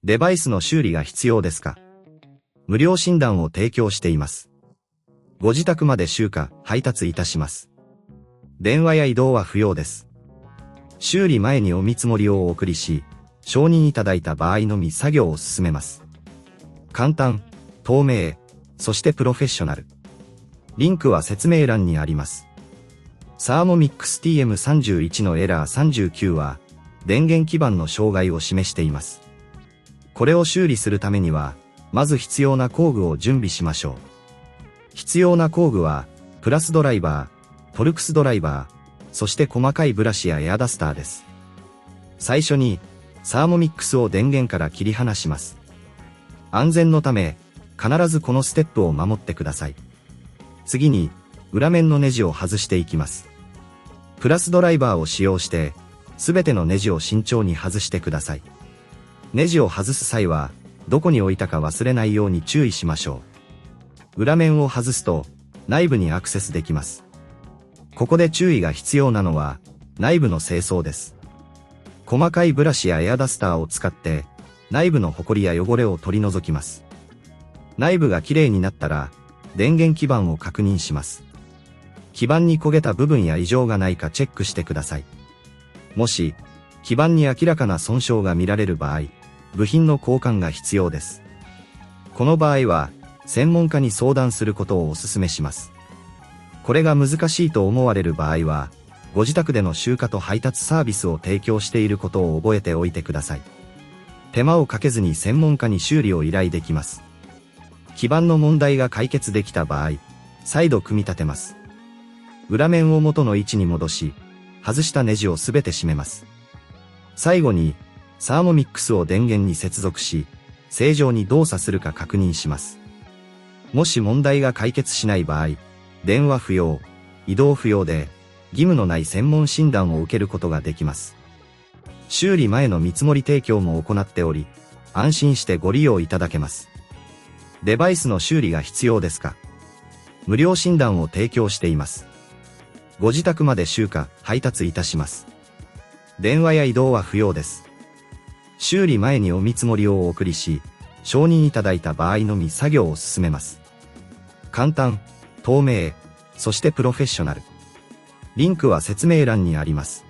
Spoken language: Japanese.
デバイスの修理が必要ですか？無料診断を提供しています。ご自宅まで集荷、配達いたします。電話や移動は不要です。修理前にお見積もりをお送りし、承認いただいた場合のみ作業を進めます。簡単、透明、そしてプロフェッショナル。リンクは説明欄にあります。Thermomix TM31のエラー39は、電源基板の障害を示しています。これを修理するためには、まず必要な工具を準備しましょう。必要な工具は、プラスドライバー、トルクスドライバー、そして細かいブラシやエアダスターです。最初に、Thermomixを電源から切り離します。安全のため、必ずこのステップを守ってください。次に、裏面のネジを外していきます。プラスドライバーを使用して、すべてのネジを慎重に外してください。ネジを外す際は、どこに置いたか忘れないように注意しましょう。裏面を外すと、内部にアクセスできます。ここで注意が必要なのは、内部の清掃です。細かいブラシやエアダスターを使って、内部のホコリや汚れを取り除きます。内部がきれいになったら、電源基板を確認します。基板に焦げた部分や異常がないかチェックしてください。もし、基板に明らかな損傷が見られる場合、部品の交換が必要です。この場合は、専門家に相談することをお勧めします。これが難しいと思われる場合は、ご自宅での集荷と配達サービスを提供していることを覚えておいてください。手間をかけずに専門家に修理を依頼できます。基板の問題が解決できた場合、再度組み立てます。裏面を元の位置に戻し、外したネジをすべて締めます。最後に、Thermomixを電源に接続し、正常に動作するか確認します。もし問題が解決しない場合、電話不要、移動不要で、義務のない専門診断を受けることができます。修理前の見積もり提供も行っており、安心してご利用いただけます。デバイスの修理が必要ですか？無料診断を提供しています。ご自宅まで集荷、配達いたします。電話や移動は不要です。修理前にお見積もりをお送りし、承認いただいた場合のみ作業を進めます。簡単、透明、そしてプロフェッショナル。リンクは説明欄にあります。